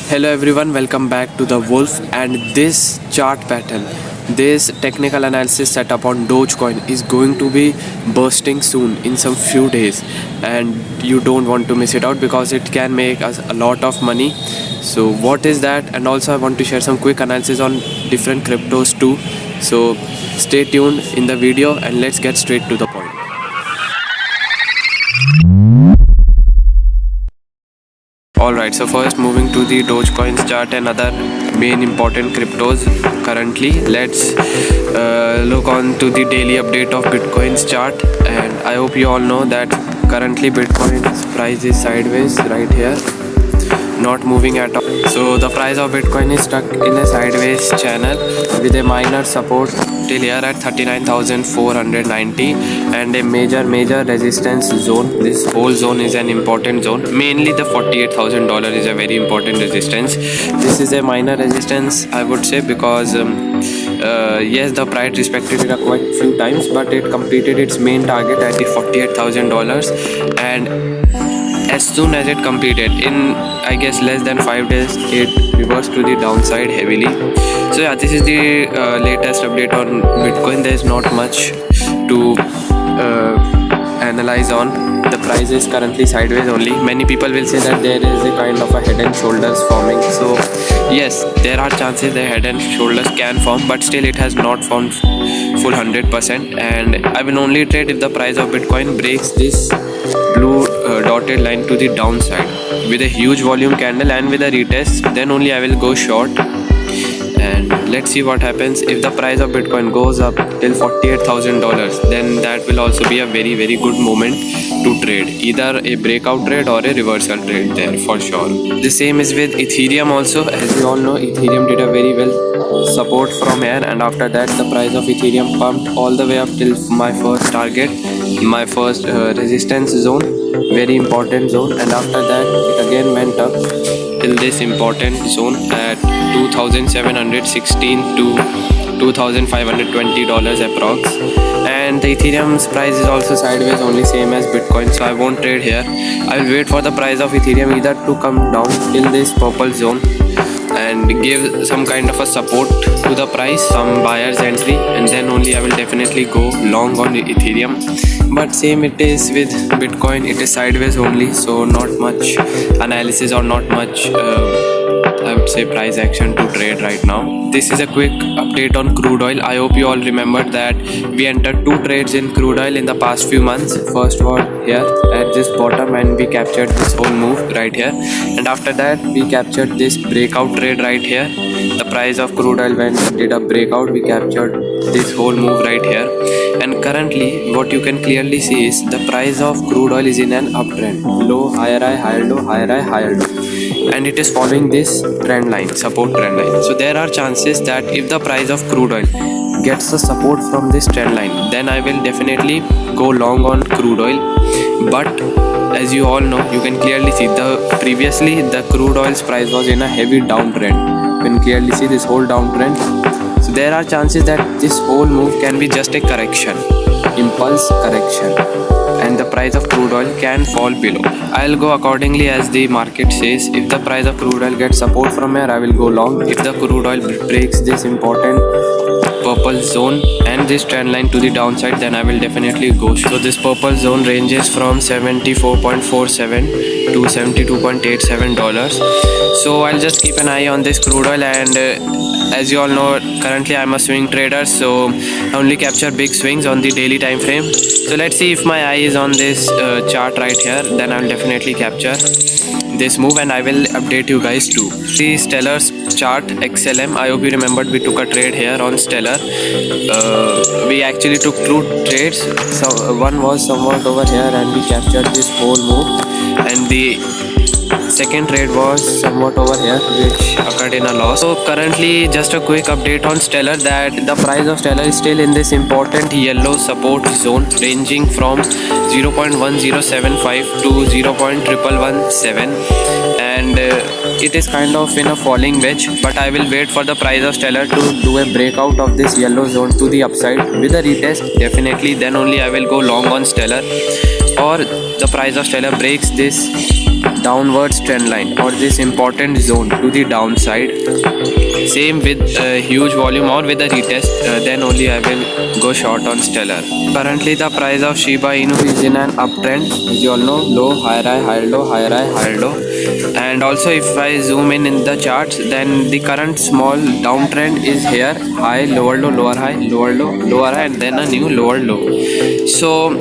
Hello everyone, welcome back to the Wolf. And this chart pattern, this technical analysis setup on DogeCoin is going to be bursting soon in some few days, and you don't want to miss it out because it can make us a lot of money. So what is that? And also I want to share some quick analysis on different cryptos too. So stay tuned in the video and let's get straight to the point. Alright, so first moving to the DogeCoin's chart and other main important cryptos currently. Let's look on to the daily update of Bitcoin's chart. And I hope you all know that currently Bitcoin's price is sideways right here, not moving at all. So the price of Bitcoin is stuck in a sideways channel with a minor support till here at 39,490 and a major resistance zone. This whole zone is an important zone. Mainly the $48,000 is a very important resistance. This is a minor resistance, I would say, because yes, the price respected it quite few times, but it completed its main target at the $48,000, and as soon as it completed, in I guess less than 5 days, it reversed to the downside heavily. So yeah, this is the latest update on Bitcoin. There is not much to analyze on. The price is currently sideways only. Many people will say that there is a kind of a head and shoulders forming. So yes, there are chances the head and shoulders can form, but still it has not formed full 100%. And I will only trade if the price of Bitcoin breaks this blue dotted line to the downside with a huge volume candle and with a retest. Then only I will go short. And let's see what happens if the price of Bitcoin goes up till $48,000. Then that will also be a very good moment to trade, either a breakout trade or a reversal trade there for sure. The same is with Ethereum also. As you all know, Ethereum did a very well support from here, and after that the price of Ethereum pumped all the way up till my first target, my first resistance zone, very important zone, and after that it again went up till this important zone at $2,716 to $2,520 approx. And the Ethereum's price is also sideways only, same as Bitcoin, so I won't trade here. I will wait for the price of Ethereum either to come down till this purple zone and give some kind of a support to the price, some buyer's entry, and then only I will definitely go long on the Ethereum. But same it is with Bitcoin, it is sideways only, so not much analysis or not much I would say price action to trade right now. This is a quick update on crude oil. I hope you all remember that we entered 2 trades in crude oil in the past few months. First was here at this bottom and we captured this whole move right here, and after that we captured this breakout trade right here. The price of crude oil did a breakout, we captured this whole move right here, and currently what you can clearly see is the price of crude oil is in an uptrend, low, higher high, higher low, higher high, higher low, and it is following this trend line, support trend line. So there are chances that if the price of crude oil gets the support from this trend line, then I will definitely go long on crude oil. But as you all know, you can clearly see previously the crude oil's price was in a heavy downtrend. You can clearly see this whole downtrend. So there are chances that this whole move can be just a correction, impulse correction, and the price of crude oil can fall below. I'll go accordingly as the market says. If the price of crude oil gets support from here, I will go long. If the crude oil breaks this important purple zone and this trend line to the downside, then I will definitely go. So this purple zone ranges from $74.47 to $72.87. So I'll just keep an eye on this crude oil, and as you all know, currently I'm a swing trader, so I only capture big swings on the daily time frame. So let's see if my eye is on this chart right here, then I'll definitely capture this move and I will update you guys too. See Stellar's chart XLM. I hope you remembered we took a trade here on Stellar. We actually took 2 trades. So one was somewhat over here and we captured this whole move, and the second trade was somewhat over here which occurred in a loss. So currently just a quick update on Stellar, that the price of Stellar is still in this important yellow support zone ranging from 0.1075 to 0.1117, and it is kind of in a falling wedge, but I will wait for the price of Stellar to do a breakout of this yellow zone to the upside with a retest definitely, then only I will go long on Stellar. Or the price of Stellar breaks this downwards trend line or this important zone to the downside, same with huge volume or with a retest, then only I will go short on Stellar. Currently the price of Shiba Inu is in an uptrend, as you all know, low, higher high, higher low, higher high, higher low. And also if I zoom in the charts, then the current small downtrend is here, high, lower low, lower high, lower low, lower high, and then a new lower low. So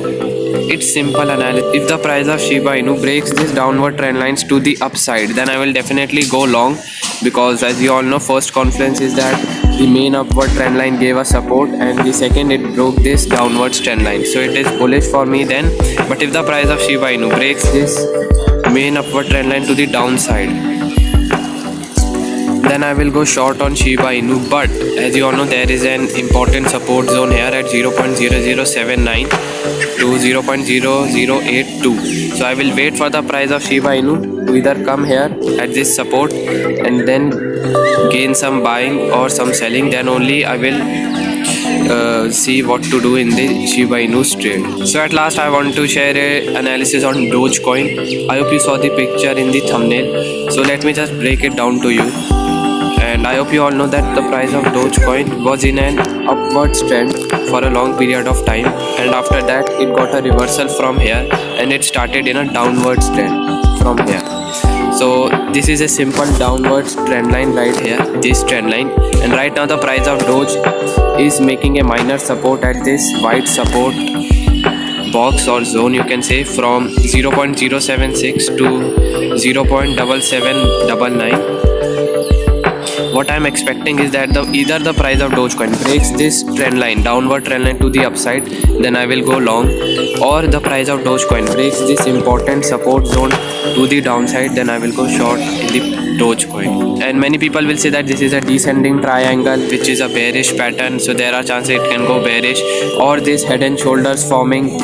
it's simple analysis. If the price of Shiba Inu breaks this downward trend lines to the upside, then I will definitely go long, because as you all know, first confluence is that the main upward trend line gave us support, and the second it broke this downward trend line, so it is bullish for me then. But if the price of Shiba Inu breaks this main upward trend line to the downside, then I will go short on Shiba Inu. But as you all know, there is an important support zone here at 0.0079 to 0.0082. So I will wait for the price of Shiba Inu to either come here at this support and then gain some buying or some selling. Then only I will see what to do in the Shiba Inu's trade. So at last I want to share a analysis on DogeCoin. I hope you saw the picture in the thumbnail. So let me just break it down to you. And I hope you all know that the price of DogeCoin was in an upward trend for a long period of time, and after that it got a reversal from here and it started in a downward trend from here. So this is a simple downward trend line right here, this trend line, and right now the price of Doge is making a minor support at this white support box or zone, you can say, from 0.076 to 0.7799. What I'm expecting is that either the price of Dogecoin breaks this trend line, downward trend line to the upside, then I will go long, or the price of Dogecoin breaks this important support zone to the downside, then I will go short in the Dogecoin. And many people will say that this is a descending triangle which is a bearish pattern, so there are chances it can go bearish, or this head and shoulders forming.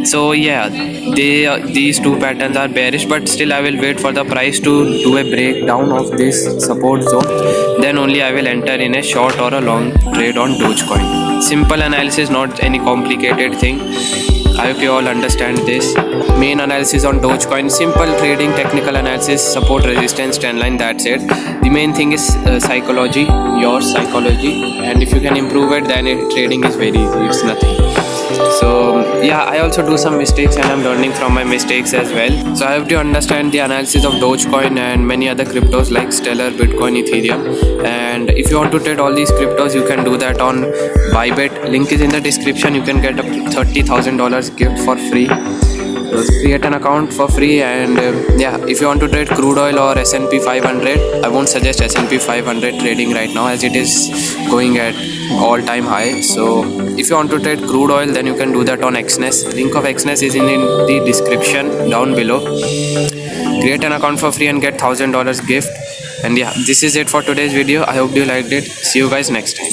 So yeah, these two patterns are bearish, but still I will wait for the price to do a breakdown of this support zone, then only I will enter in a short or a long trade on Dogecoin. Simple analysis, not any complicated thing. I hope you all understand this. Main analysis on Dogecoin, simple trading, technical analysis, support, resistance, trend line, that's it. The main thing is psychology, your psychology, and if you can improve it, then trading is very easy, it's nothing. So yeah, I also do some mistakes and I'm learning from my mistakes as well. So I have to understand the analysis of Dogecoin and many other cryptos like Stellar, Bitcoin, Ethereum. And if you want to trade all these cryptos, you can do that on Bybit. Link is in the description. You can get up to $30,000 gift for free. Create an account for free. And yeah, if you want to trade crude oil or S&P 500, I won't suggest S&P 500 trading right now as it is going at all-time high. So if you want to trade crude oil, then you can do that on XNES. Link of XNES is in the description down below. Create an account for free and get $1,000 gift. And yeah, this is it for today's video. I hope you liked it. See you guys next time.